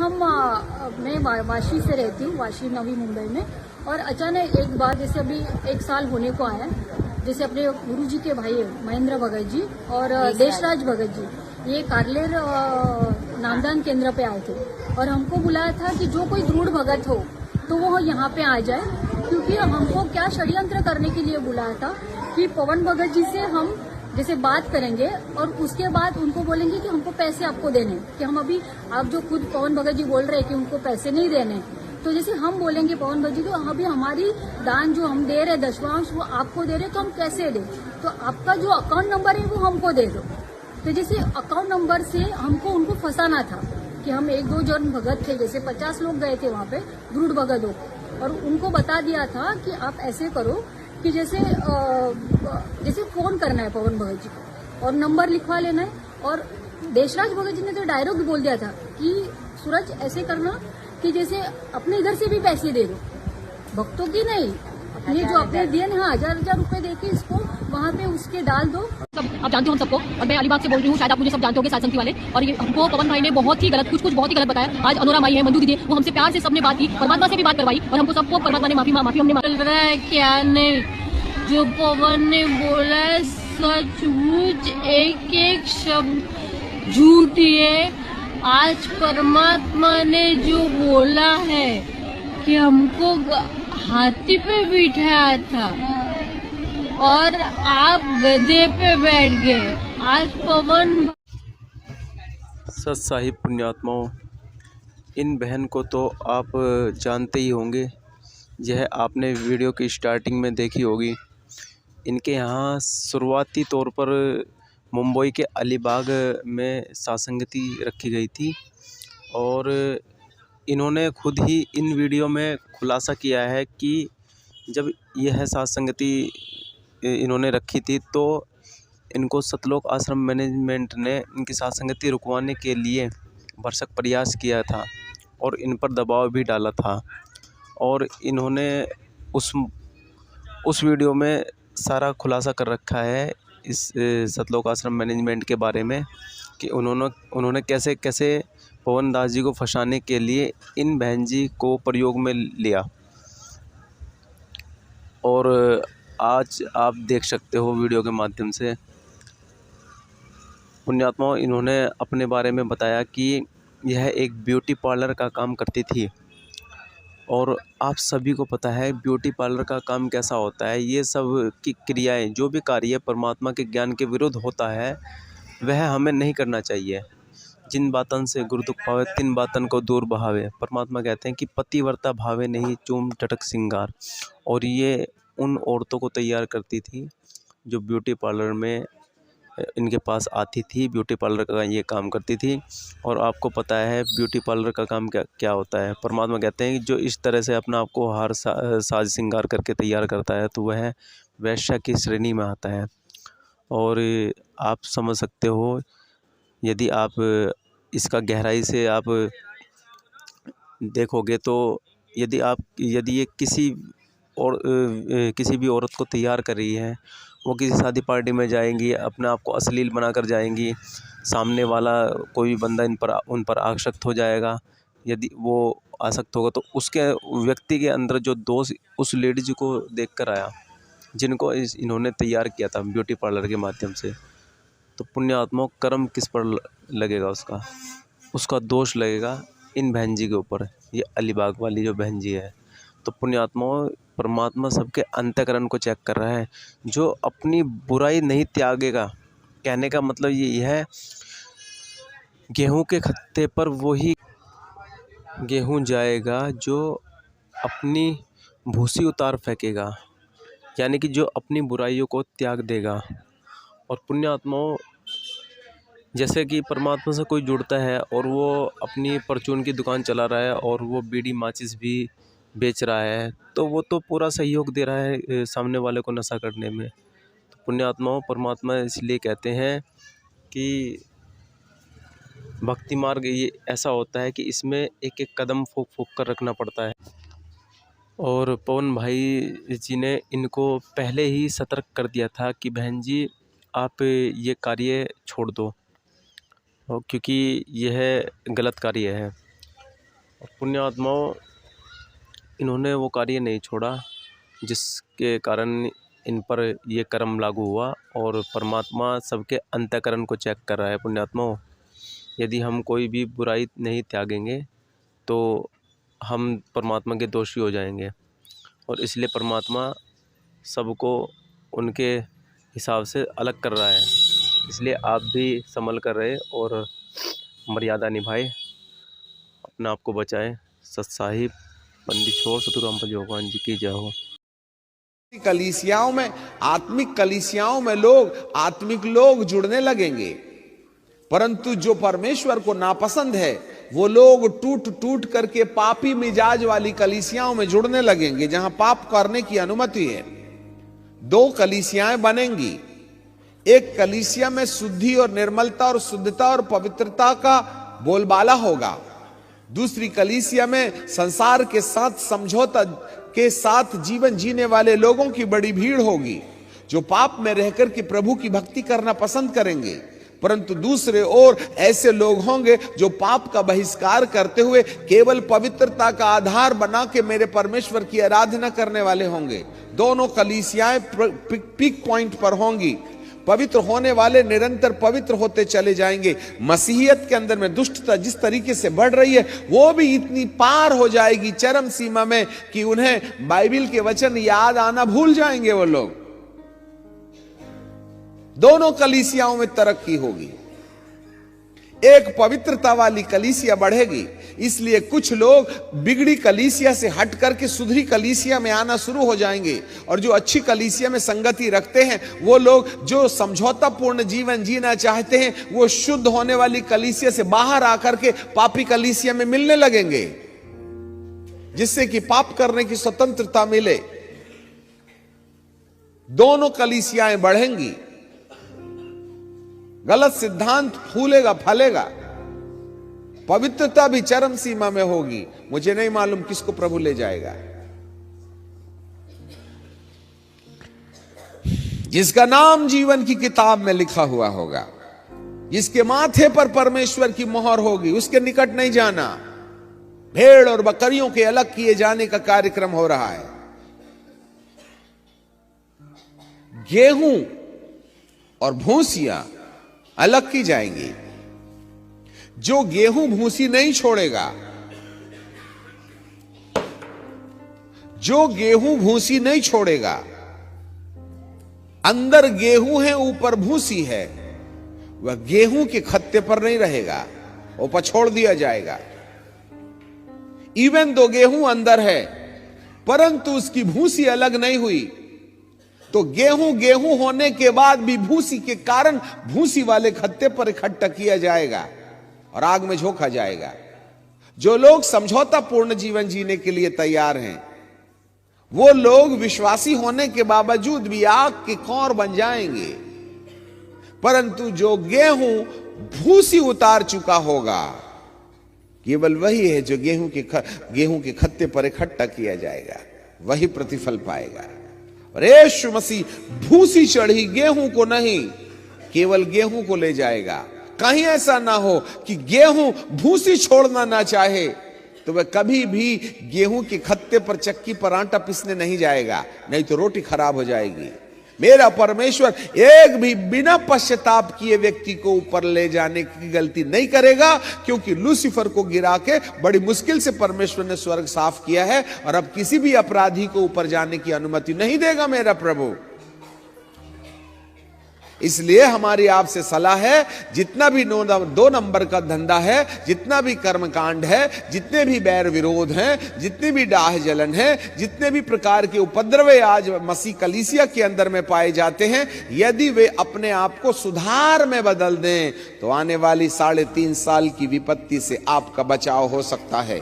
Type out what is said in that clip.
मैं वाशी से रहती हूँ, वाशी नवी मुंबई में। और अचानक एक बार जैसे अभी 1 साल होने को आया, जैसे अपने गुरुजी के भाई महेंद्र भगत जी और देशराज भगत जी ये कारलेर नामदान केंद्र पे आए थे और हमको बुलाया था कि जो कोई दृढ़ भगत हो तो वो यहाँ पे आ जाए, क्योंकि हमको क्या षड्यंत्र करने के लिए बुलाया था कि पवन भगत जी से हम जैसे बात करेंगे और उसके बाद उनको बोलेंगे कि हमको पैसे आपको देने, कि हम अभी आप जो खुद पवन भगत जी बोल रहे हैं कि उनको पैसे नहीं देने, तो जैसे हम बोलेंगे पवन भगत जी को अभी हमारी दान जो हम दे रहे दशवांश वो आपको दे रहे तो हम कैसे दें, तो आपका जो अकाउंट नंबर है वो हमको दे दो। तो जैसे अकाउंट नंबर से हमको उनको फंसाना था कि हम 1-2 जन भगत थे, जैसे 50 लोग गए थे वहाँ पे दृढ़ भगत हो, और उनको बता दिया था कि आप ऐसे करो कि जैसे फोन करना है पवन भगत जी को और नंबर लिखवा लेना है। और देशराज भगत जी ने तो डायरेक्ट बोल दिया था कि सूरज ऐसे करना कि जैसे अपने इधर से भी पैसे दे दो, भक्तों की नहीं, अपने जो अपने दिए ना 1000 रुपए देके इसको वहाँ पे उसके डाल दो। सब आप जानते हो हम सबको, और मैं अलीबाग से बोल रही हूँ, शायद आप मुझे सब जानते होंगे साधसंगति वाले। और ये हमको पवन भाई ने बहुत ही गलत कुछ बहुत ही गलत बताया। आज अनोरा माई है, मंजू दीदी, वो हमसे प्यार से सबने बात की, परमात्मा से भी बात करवाई और हमको सबको परमात्मा ने माफी हमने चल रहा है क्या नहीं, जो पवन ने बोला है सचमुच एक शब्द झूठ है। आज परमात्मा ने जो बोला है कि हमको हाथी पे बिठाया था और आप गधे पे बैठ गए। आज पवन सत्साही पुण्यात्माओं, इन बहन को तो आप जानते ही होंगे, यह आपने वीडियो की स्टार्टिंग में देखी होगी। इनके यहाँ शुरुआती तौर पर मुंबई के अलीबाग में सासंगति रखी गई थी और इन्होंने खुद ही इन वीडियो में खुलासा किया है कि जब यह सासंगति इन्होंने रखी थी तो इनको सतलोक आश्रम मैनेजमेंट ने इनकी सासंगति रुकवाने के लिए भरसक प्रयास किया था और इन पर दबाव भी डाला था। और इन्होंने उस वीडियो में सारा खुलासा कर रखा है इस सतलोक आश्रम मैनेजमेंट के बारे में कि उन्होंने कैसे कैसे पवन दास जी को फंसाने के लिए इन बहन जी को प्रयोग में लिया। और आज आप देख सकते हो वीडियो के माध्यम से। पुण्यात्माओं, इन्होंने अपने बारे में बताया कि यह एक ब्यूटी पार्लर का काम करती थी और आप सभी को पता है ब्यूटी पार्लर का काम कैसा होता है। ये सब की क्रियाएं, जो भी कार्य परमात्मा के ज्ञान के विरुद्ध होता है वह हमें नहीं करना चाहिए। जिन बातन से गुरु दुख पावे तिन बातन को दूर बहावे। परमात्मा कहते हैं कि पतिव्रता भावे नहीं चूम टटक सिंगार। और ये उन औरतों को तैयार करती थी जो ब्यूटी पार्लर में इनके पास आती थी, ब्यूटी पार्लर का ये काम करती थी। और आपको पता है ब्यूटी पार्लर का काम क्या होता है। परमात्मा कहते हैं कि जो इस तरह से अपना आपको हार साज श्रृंगार करके तैयार करता है तो वह वैश्या की श्रेणी में आता है। और आप समझ सकते हो, यदि आप इसका गहराई से आप देखोगे तो यदि ये किसी भी औरत को तैयार कर रही है, वो किसी शादी पार्टी में जाएंगी, अपने आप को अश्लील बनाकर जाएंगी, सामने वाला कोई भी बंदा उन पर आसक्त हो जाएगा। यदि वो आसक्त होगा तो उसके व्यक्ति के अंदर जो दोष उस लेडीज को देखकर आया जिनको इन्होंने तैयार किया था ब्यूटी पार्लर के माध्यम से, तो पुण्यात्माओं कर्म किस पर लगेगा? उसका दोष लगेगा इन बहन जी के ऊपर। ये अलीबाग वाली जो बहन जी है, तो पुण्यात्माओं परमात्मा सबके अंतःकरण को चेक कर रहा है। जो अपनी बुराई नहीं त्यागेगा, कहने का मतलब ये है, गेहूं के खत्ते पर वही गेहूं जाएगा जो अपनी भूसी उतार फेंकेगा, यानी कि जो अपनी बुराइयों को त्याग देगा। और पुण्यात्माओं, जैसे कि परमात्मा से कोई जुड़ता है और वो अपनी परचून की दुकान चला रहा है और वो बीड़ी माचिस भी बेच रहा है, तो वो तो पूरा सहयोग दे रहा है सामने वाले को नशा करने में। तो पुण्यात्माओं, परमात्मा इसलिए कहते हैं कि भक्ति मार्ग ये ऐसा होता है कि इसमें एक एक कदम फूंक फूंक कर रखना पड़ता है। और पवन भाई जी ने इनको पहले ही सतर्क कर दिया था कि बहन जी आप ये कार्य छोड़ दो, क्योंकि यह गलत कार्य है। और पुण्यात्माओं, इन्होंने वो कार्य नहीं छोड़ा जिसके कारण इन पर ये कर्म लागू हुआ, और परमात्मा सबके अंतःकरण को चेक कर रहा है। पुण्यात्माओं, यदि हम कोई भी बुराई नहीं त्यागेंगे तो हम परमात्मा के दोषी हो जाएंगे, और इसलिए परमात्मा सबको उनके हिसाब से अलग कर रहा है। इसलिए आप भी संभल कर रहे और मर्यादा निभाए, अपने आप को बचाएं। सत्साहिब पंडित छोड़ सतुराम भगवान जी की जय हो। कलीसियाओं में, आत्मिक कलीसियाओं में आत्मिक लोग जुड़ने लगेंगे, परंतु जो परमेश्वर को नापसंद है वो लोग टूट टूट करके पापी मिजाज वाली कलीसियाओं में जुड़ने लगेंगे, जहां पाप करने की अनुमति है। दो कलीसियाएं बनेंगी। एक कलीसिया में शुद्धि और निर्मलता और शुद्धता और पवित्रता का बोलबाला होगा। दूसरी कलीसिया में संसार के साथ समझौता के साथ जीवन जीने वाले लोगों की बड़ी भीड़ होगी, जो पाप में रहकर के प्रभु की भक्ति करना पसंद करेंगे। परंतु दूसरे ओर ऐसे लोग होंगे जो पाप का बहिष्कार करते हुए केवल पवित्रता का आधार बना के मेरे परमेश्वर की आराधना करने वाले होंगे। दोनों कलीसियाएं पीक पॉइंट पर होंगी। पवित्र होने वाले निरंतर पवित्र होते चले जाएंगे। मसीहियत के अंदर में दुष्टता जिस तरीके से बढ़ रही है, वो भी इतनी पार हो जाएगी चरम सीमा में कि उन्हें बाइबिल के वचन याद आना भूल जाएंगे वो लोग। दोनों कलीसियाओं में तरक्की होगी। एक पवित्रता वाली कलीसिया बढ़ेगी, इसलिए कुछ लोग बिगड़ी कलीसिया से हट करके सुधरी कलीसिया में आना शुरू हो जाएंगे, और जो अच्छी कलीसिया में संगति रखते हैं वो लोग जो समझौतापूर्ण जीवन जीना चाहते हैं वो शुद्ध होने वाली कलीसिया से बाहर आकर के पापी कलीसिया में मिलने लगेंगे, जिससे कि पाप करने की स्वतंत्रता मिले। दोनों कलीसियाएं बढ़ेंगी। गलत सिद्धांत फूलेगा फलेगा। पवित्रता भी चरम सीमा में होगी। मुझे नहीं मालूम किसको प्रभु ले जाएगा। जिसका नाम जीवन की किताब में लिखा हुआ होगा, जिसके माथे पर परमेश्वर की मोहर होगी, उसके निकट नहीं जाना। भेड़ और बकरियों के अलग किए जाने का कार्यक्रम हो रहा है। गेहूं और भूसियां अलग की जाएंगी। जो गेहूं भूसी नहीं छोड़ेगा, जो गेहूं भूसी नहीं छोड़ेगा, अंदर गेहूं है ऊपर भूसी है, वह गेहूं के खत्ते पर नहीं रहेगा, वो पछोड़ दिया जाएगा। इवन दो गेहूं अंदर है परंतु उसकी भूसी अलग नहीं हुई, तो गेहूं गेहूं होने के बाद भी भूसी के कारण भूसी वाले खत्ते पर इकट्ठा किया जाएगा और आग में झोंका जाएगा। जो लोग समझौतापूर्ण जीवन जीने के लिए तैयार हैं, वो लोग विश्वासी होने के बावजूद भी आग के कौर बन जाएंगे। परंतु जो गेहूं भूसी उतार चुका होगा, केवल वही है जो गेहूं के खत्ते पर इकट्ठा किया जाएगा, वही प्रतिफल पाएगा। और यीशु मसीह भूसी चढ़ी गेहूं को नहीं, केवल गेहूं को ले जाएगा। कहीं ऐसा ना हो कि गेहूं भूसी छोड़ना ना चाहे तो वह कभी भी गेहूं के खत्ते पर चक्की पर आटा पीसने नहीं जाएगा, नहीं तो रोटी खराब हो जाएगी। मेरा परमेश्वर एक भी बिना पश्चाताप किए व्यक्ति को ऊपर ले जाने की गलती नहीं करेगा, क्योंकि लूसीफर को गिरा के बड़ी मुश्किल से परमेश्वर ने स्वर्ग साफ किया है और अब किसी भी अपराधी को ऊपर जाने की अनुमति नहीं देगा मेरा प्रभु। इसलिए हमारी आपसे सलाह है, जितना भी 2 नंबर का धंधा है, जितना भी कर्मकांड है, जितने भी बैर विरोध हैं, जितनी भी डाह जलन है, जितने भी प्रकार के उपद्रव आज मसीह कलीसिया के अंदर में पाए जाते हैं, यदि वे अपने आप को सुधार में बदल दें तो आने वाली 3.5 साल की विपत्ति से आपका बचाव हो सकता है।